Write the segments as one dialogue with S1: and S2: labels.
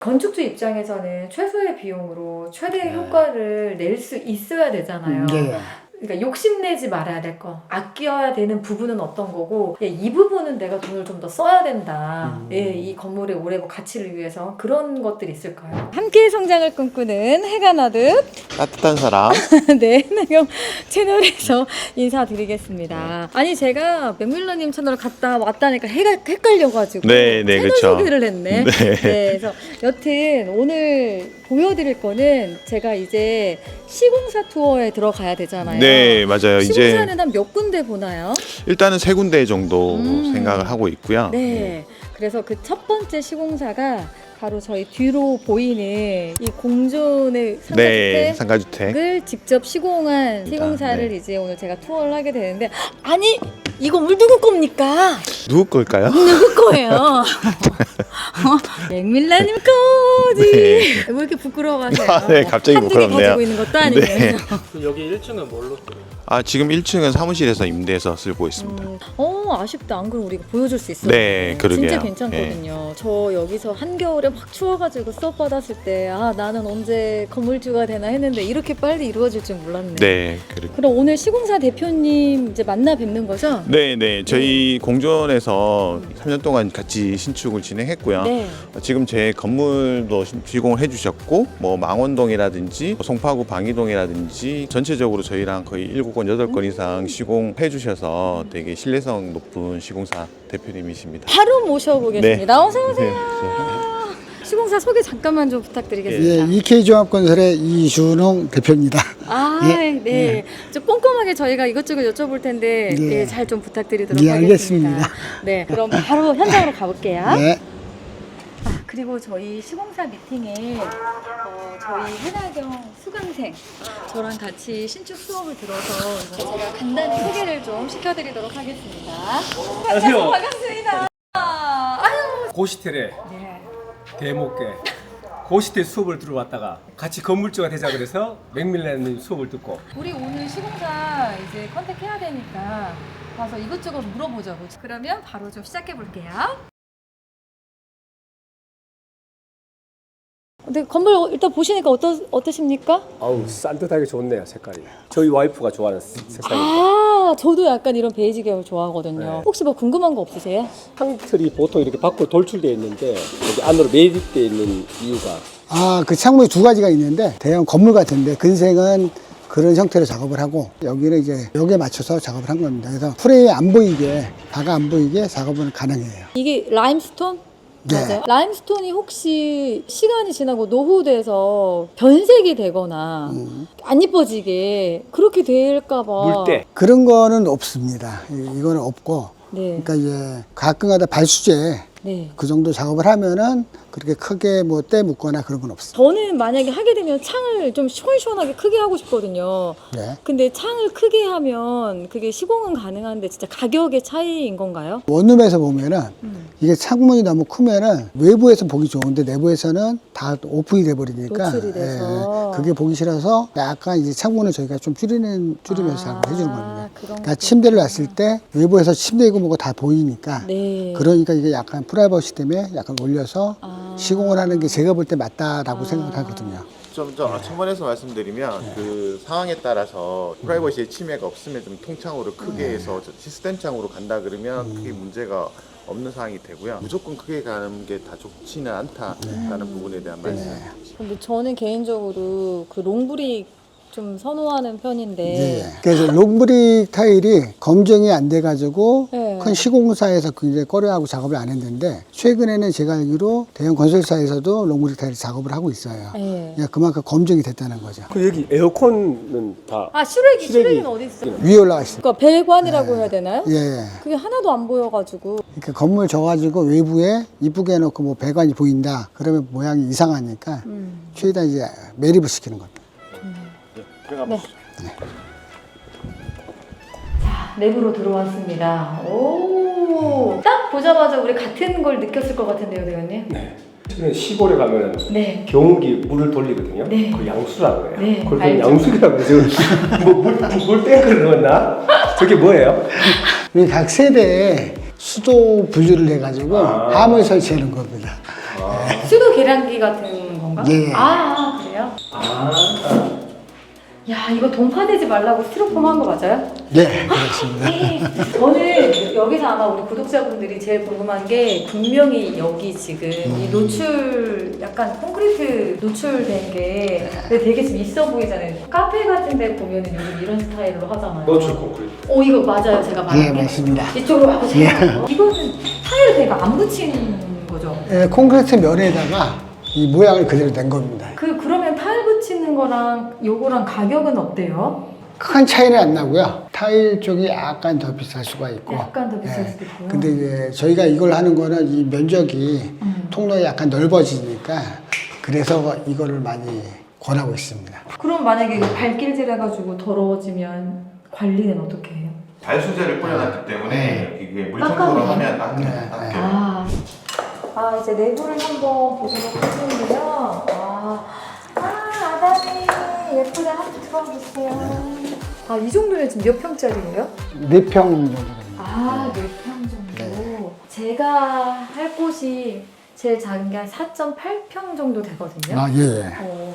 S1: 건축주 입장에서는 최소의 비용으로 최대의 효과를 낼 수 있어야 되잖아요.
S2: 네.
S1: 그러니까 욕심내지 말아야 될 거, 아껴야 되는 부분은 어떤 거고, 이 부분은 내가 돈을 좀 더 써야 된다. 이 건물의 오래 가치를 위해서 그런 것들이 있을까요? 함께 성장을 꿈꾸는 해가 나듯
S3: 따뜻한 사람.
S1: 네, 해나경 채널에서 인사드리겠습니다. 아니 제가 맥밀런님 채널 갔다 왔다니까 헷갈려가지고
S3: 네,
S1: 채널
S3: 그쵸.
S1: 소개를 했네.
S3: 네.
S1: 그래서 여튼 오늘 보여드릴 거는 제가 이제 시공사 투어에 들어가야 되잖아요.
S3: 네, 맞아요. 이제
S1: 시공사는 한 몇 군데 보나요?
S3: 일단은 3군데 정도 생각을 하고 있고요.
S1: 네. 그래서 그 첫 번째 시공사가 바로 저희 뒤로 보이는 이 공존의
S3: 네,
S1: 상가주택을
S3: 상가주택.
S1: 직접 시공한
S3: 입니다.
S1: 시공사를
S3: 네.
S1: 이제 오늘 제가 투어를 하게 되는데, 아니 이 건물 누구 겁니까?
S3: 누구 걸까요?
S1: 누구 거예요? 맥밀라님 거지.
S3: 네.
S1: 왜 이렇게 부끄러워하세요?
S3: 아, 네, 갑자기
S1: 한두 개
S3: 부끄럽네요.
S1: 가지고 있는 것도 아니고.
S3: 네.
S4: 여기 1층은 뭘로 들어요?
S3: 지금 1층은 사무실에서 임대해서 쓰고 있습니다.
S1: 아쉽다. 안 그럼 우리가 보여줄 수 있어요.
S3: 네, 그러게요.
S1: 진짜 괜찮거든요. 저 여기서 한겨울에 막 추워가지고 수업 받았을 때 나는 언제 건물주가 되나 했는데 이렇게 빨리 이루어질 줄 몰랐네.
S3: 네,
S1: 그럼 오늘 시공사 대표님 이제 만나 뵙는 거죠?
S3: 네, 네. 저희 공존에서 3년 동안 같이 신축을 진행했고요.
S1: 네.
S3: 지금 제 건물도 시공을 해주셨고, 뭐 망원동이라든지 송파구 방이동이라든지 전체적으로 저희랑 거의 7건, 8건 이상 시공해 주셔서 되게 신뢰성 높은 시공사 대표님이십니다.
S1: 바로 모셔보겠습니다.
S3: 네.
S1: 어서 오세요. 시공사 소개 잠깐만 좀
S2: 예,
S1: 부탁드리겠습니다.
S2: EK종합건설의 이준홍 대표입니다.
S1: 네. 좀 꼼꼼하게 저희가 이것저것 여쭤볼 텐데
S2: 네.
S1: 잘 좀 부탁드리도록
S2: 네,
S1: 하겠습니다.
S2: 알겠습니다.
S1: 네, 그럼 바로 현장으로 가볼게요.
S2: 네.
S1: 그리고 저희 시공사 미팅에 저희 해나경 수강생 저랑 같이 신축 수업을 들어서 제가 간단히 소개를 좀 시켜드리도록 하겠습니다.
S4: 안녕하세요.
S1: 반갑습니다. 아유.
S4: 고시텔에
S1: 네.
S4: 대목계 고시텔 수업을 들어왔다가 같이 건물주가 되자 그래서 맥밀런님 수업을 듣고
S1: 우리 오늘 시공사 이제 컨택해야 되니까 가서 이것저것 물어보자고. 그러면 바로 좀 시작해 볼게요. 근데 건물 일단 보시니까 어떠십니까?
S4: 아우 산뜻하게 좋네요. 색깔이 저희 와이프가 좋아하는 색상입니다.
S1: 저도 약간 이런 베이지 계열 좋아하거든요.
S4: 네.
S1: 혹시 뭐 궁금한 거 없으세요?
S4: 창틀이 보통 이렇게 밖으로 돌출되어 있는데 여기 안으로 매립되어 있는 이유가
S2: 그 창문이 두 가지가 있는데 대형 건물 같은데 근생은 그런 형태로 작업을 하고 여기는 이제 여기에 맞춰서 작업을 한 겁니다. 그래서 프레임이 안 보이게, 바가 안 보이게 작업은 가능해요.
S1: 이게 라임스톤?
S2: 네.
S1: 맞아요? 라임스톤이 혹시 시간이 지나고 노후돼서 변색이 되거나 안 이뻐지게 그렇게 될까봐.
S4: 물때
S2: 그런 거는 없습니다. 이거는 없고,
S1: 네.
S2: 그러니까 이제 가끔가다 발수제
S1: 네.
S2: 그 정도 작업을 하면은 그렇게 크게 뭐 때 묻거나 그런 건 없어요.
S1: 저는 만약에 하게 되면 창을 좀 시원시원하게 크게 하고 싶거든요.
S2: 네.
S1: 근데 창을 크게 하면 그게 시공은 가능한데 진짜 가격의 차이인 건가요?
S2: 원룸에서 보면은 이게 창문이 너무 크면은 외부에서 보기 좋은데 내부에서는 다 오픈이 돼 버리니까
S1: 노출이 돼서.
S2: 그게 보기 싫어서 약간 이제 창문을 저희가 좀 줄이면서 작업을 해주는 겁니다.
S1: 그런
S2: 그러니까 침대를 놨을 때 외부에서 침대이고 뭐고 다 보이니까
S1: 네.
S2: 그러니까 이게 약간 프라이버시 때문에 약간 올려서 시공을 하는 게 제가 볼 때 맞다라고 생각을 하거든요.
S3: 좀 첨언해서 말씀드리면 그 상황에 따라서 프라이버시의 침해가 없으면 좀 통창으로 크게 해서 시스템 창으로 간다 그러면 크게 문제가 없는 상황이 되고요. 무조건 크게 가는 게 다 좋지는 않다라는 부분에 대한 말씀입니다.
S1: 근데 저는 개인적으로 그 롱브릭 좀 선호하는 편인데.
S2: 네. 그래서 롱브릭 타일이 검증이 안 돼가지고
S1: 네.
S2: 큰 시공사에서 굉장히 꺼려하고 작업을 안 했는데 최근에는 제가 알기로 대형 건설사에서도 롱브릭 타일 작업을 하고 있어요.
S1: 네.
S2: 그러니까 그만큼 검증이 됐다는 거죠.
S4: 그 여기 에어컨은 다
S1: 슈렉이는 어디 있어요?
S2: 위에 올라가 있어요.
S1: 그러니까 배관이라고 해야 되나요?
S2: 예.
S1: 그게 하나도 안 보여가지고.
S2: 그러니까 건물 져가지고 외부에 이쁘게 해놓고 뭐 배관이 보인다. 그러면 모양이 이상하니까 최대한 이제 매립을 시키는 겁니다.
S1: 네. 자, 내부로 들어왔습니다. 오, 딱 보자마자 우리 같은 걸 느꼈을 것 같은데요, 대표님?
S4: 네. 저는 시골에 가면
S1: 네.
S4: 경운기 물을 돌리거든요.
S1: 네.
S4: 그 양수라고 해요.
S1: 네,
S4: 그걸
S1: 알죠.
S4: 양수라고 해요. 물 탱크를 넣었나? 저게 뭐예요?
S2: 우리 각 세대에 수도 분류를 해가지고 함을 설치하는 겁니다.
S1: 수도 계량기 같은 건가?
S2: 예.
S1: 그래요? 야, 이거 동파되지 말라고 스티로폼 한 거 맞아요?
S2: 네, 그렇습니다.
S1: 저는 여기서 아마 우리 구독자분들이 제일 궁금한 게 분명히 여기 지금 이 노출 약간 콘크리트 노출된 게 되게 좀 있어 보이잖아요. 카페 같은 데 보면은 요즘 이런 스타일로 하잖아요.
S4: 노출 콘크리트.
S1: 이거 맞아요, 제가 말한
S2: 예,
S1: 게.
S2: 맞습니다.
S1: 이쪽으로 와보세요. 이거는 타일 배가 안 붙인 거죠?
S2: 예, 콘크리트 면에다가 이 모양을 그대로 낸 겁니다.
S1: 그러면 타일 붙이는 거랑 요거랑 가격은 어때요?
S2: 큰 차이는 안 나고요. 타일 쪽이 약간 더 비쌀 수가 있고.
S1: 약간 더 비쌀 수도 있고요.
S2: 근데 이제 저희가 이걸 하는 거는 이 면적이 통로가 약간 넓어지니까 그래서 이거를 많이 권하고 있습니다.
S1: 그럼 만약에 이거 발길질 해가지고 더러워지면 관리는 어떻게 해요?
S3: 발수제를 뿌려놨기 때문에 이게 물
S1: 깎아내요?
S3: 청소를 하면 딱
S2: 네,
S3: 깎여요.
S1: 이제 내부를 한번 보도록 하시는데요. 아담이 예쁘게 한번 들어주세요. 이 정도면 지금 몇 평짜리예요?
S2: 4평 정도 됩니다.
S1: 4평 정도. 제가 할 곳이 제일 작은 게 한 4.8평 정도 되거든요.
S2: 예.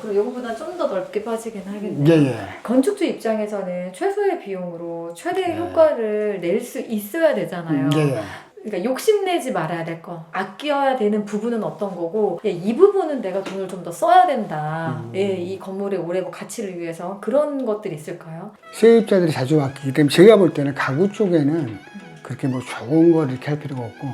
S1: 그리고 이거보다 좀 더 넓게 빠지긴 하겠네요.
S2: 예.
S1: 건축주 입장에서는 최소의 비용으로 최대의 효과를 낼 수 있어야 되잖아요.
S2: 예.
S1: 그러니까 욕심내지 말아야 될 거, 아껴야 되는 부분은 어떤 거고, 이 부분은 내가 돈을 좀 더 써야 된다. 이 건물의 오래 가치를 위해서 그런 것들이 있을까요?
S2: 세입자들이 자주 왔기 때문에 제가 볼 때는 가구 쪽에는 그렇게 뭐 좋은 걸 이렇게 할 필요가 없고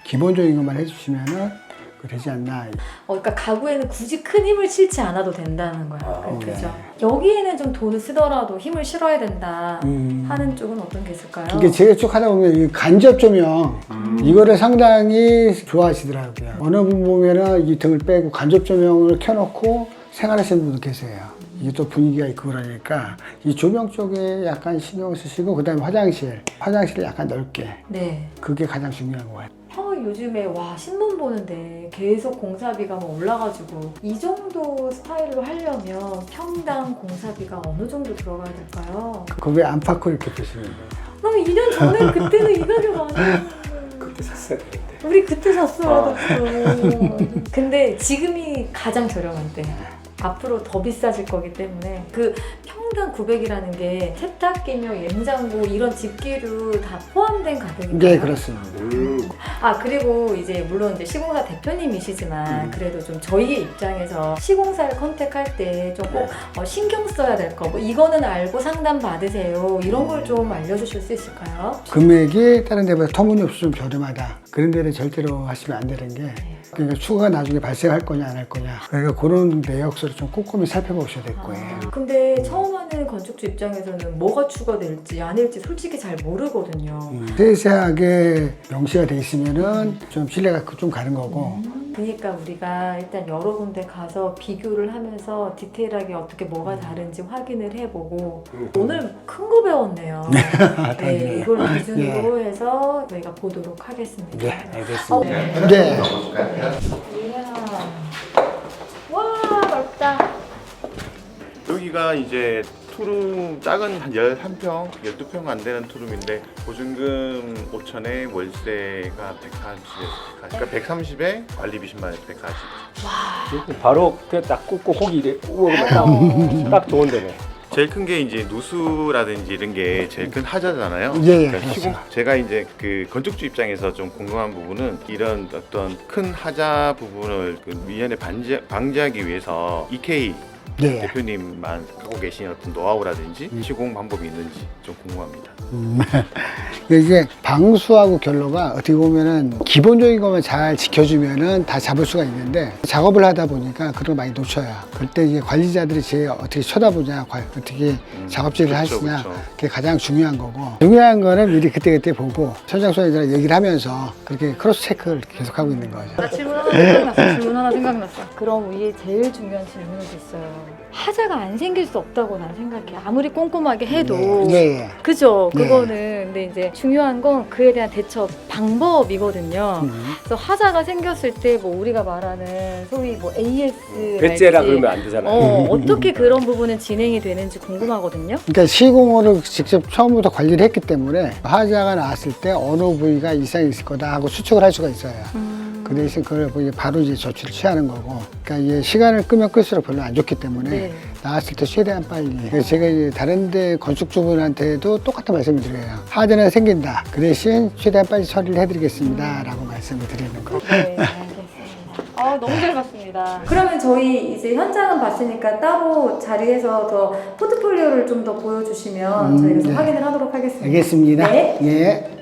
S2: 기본적인 것만 해주시면은 되지 않나.
S1: 그러니까 가구에는 굳이 큰 힘을 실지 않아도 된다는 거야. 그죠? 여기에는 좀 돈을 쓰더라도 힘을 실어야 된다 하는 쪽은 어떤 게 있을까요?
S2: 이게 제가 쭉 하다 보면 이 간접 조명 이거를 상당히 좋아하시더라고요. 어느 분 보면은 이 등을 빼고 간접 조명을 켜놓고 생활하시는 분도 계세요. 이게 또 분위기가 있고 그러니까 이 조명 쪽에 약간 신경을 쓰시고 그다음에 화장실을 약간 넓게.
S1: 네.
S2: 그게 가장 중요한 것 같아요.
S1: 요즘에 신문 보는데 계속 공사비가 올라가지고 이 정도 스타일로 하려면 평당 공사비가 어느 정도 들어가야 될까요?
S2: 그게 안팎을 이렇게 보시면 돼요.
S1: 그럼 2년 전에 그때는 이 가격 아니에요?
S4: 그때 샀어야 되는데.
S1: 우리 그때 샀어야 됐어. 근데 지금이 가장 저렴한 때. 앞으로 더 비싸질 거기 때문에 그 평당 900이라는 게 세탁기며 냉장고 이런 집기류 다 포함된 가격인가요?
S2: 네, 그렇습니다.
S1: 그리고 이제 물론 이제 시공사 대표님이시지만 그래도 좀 저희 입장에서 시공사를 컨택할 때 좀 꼭 신경 써야 될 거, 뭐 이거는 알고 상담 받으세요. 이런 걸 좀 알려주실 수 있을까요?
S2: 금액이 다른 데보다 터무니없이 좀 저렴하다. 그런 데는 절대로 하시면 안 되는 게 그러니까 추가가 나중에 발생할 거냐 안 할 거냐. 그러니까 그런 내역서를 좀 꼼꼼히 살펴보셔야 될 거예요.
S1: 근데 처음 하는 건축주 입장에서는 뭐가 추가될지 아닐지 솔직히 잘 모르거든요.
S2: 세세하게 명시가 돼 있으면은 좀 신뢰가 좀 가는 거고.
S1: 그러니까 우리가 일단 여러 군데 가서 비교를 하면서 디테일하게 어떻게 뭐가 다른지 확인을 해보고 오늘 큰 거 배웠네요. 네, 이걸 기준으로 해서 저희가 보도록 하겠습니다.
S2: 네, 알겠습니다.
S1: 네.
S2: 네.
S1: 이야. 와, 넓다.
S3: 여기가 이제 투룸 작은 한 11평, 12평 안 되는 투룸인데 보증금 5천에 월세가 140에서 140. 그러니까 130에 관리비 10만 원에서 140.
S4: 바로 그냥 딱 굽고 고기 이래 먹으면 딱 좋은 데네.
S3: 제일 큰 게 이제 누수라든지 이런 게 제일 큰 하자잖아요.
S2: 예,
S3: 그러니까 제가 이제 그 건축주 입장에서 좀 궁금한 부분은 이런 어떤 큰 하자 부분을 그 미연에 방지하기 위해서 EK
S2: 네.
S3: 대표님만 갖고 계신 어떤 노하우라든지 시공 방법이 있는지 좀 궁금합니다.
S2: 이게 방수하고 결로가 어떻게 보면은 기본적인 것만 잘 지켜주면은 다 잡을 수가 있는데 작업을 하다 보니까 그런 걸 많이 놓쳐요. 그때 이제 관리자들이 제 어떻게 쳐다보냐, 어떻게 작업질을 하시냐, 그게 가장 중요한 거고. 중요한 거는 미리 그때그때 보고 현장소장님들랑 얘기를 하면서 그렇게 크로스 체크를 계속 하고 있는 거죠.
S1: 나 질문 하나 생각났어. 그럼 위에 제일 중요한 질문이 있어요. 하자가 안 생길 수 없다고 난 생각해. 아무리 꼼꼼하게 해도.
S2: 네.
S1: 그죠?
S2: 네.
S1: 그거는. 근데 이제 중요한 건 그에 대한 대처 방법이거든요. 그래서 하자가 생겼을 때 뭐 우리가 말하는 소위 뭐 AS
S4: 배째라 그러면 안 되잖아요.
S1: 어떻게 그런 부분은 진행이 되는지 궁금하거든요.
S2: 그러니까 시공으로 직접 처음부터 관리를 했기 때문에 하자가 나왔을 때 어느 부위가 이상이 있을 거다 하고 추측을 할 수가 있어요. 그 대신 그걸 보고 바로 이제 조치를 취하는 거고. 그러니까 이게 시간을 끄면 끌수록 별로 안 좋기 때문에
S1: 네.
S2: 나왔을 때 최대한 빨리. 그래서 제가 이제 다른데 건축주분한테도 똑같은 말씀을 드려요. 하자는 생긴다. 그 대신 최대한 빨리 처리를 해드리겠습니다. 라고 말씀을 드리는 거예요.
S1: 네, 알겠습니다. 너무 잘 봤습니다. 그러면 저희 이제 현장은 봤으니까 따로 자리에서 더 포트폴리오를 좀 더 보여주시면 저희가 좀
S2: 네.
S1: 확인을 하도록 하겠습니다.
S2: 알겠습니다.
S1: 네.
S2: 예.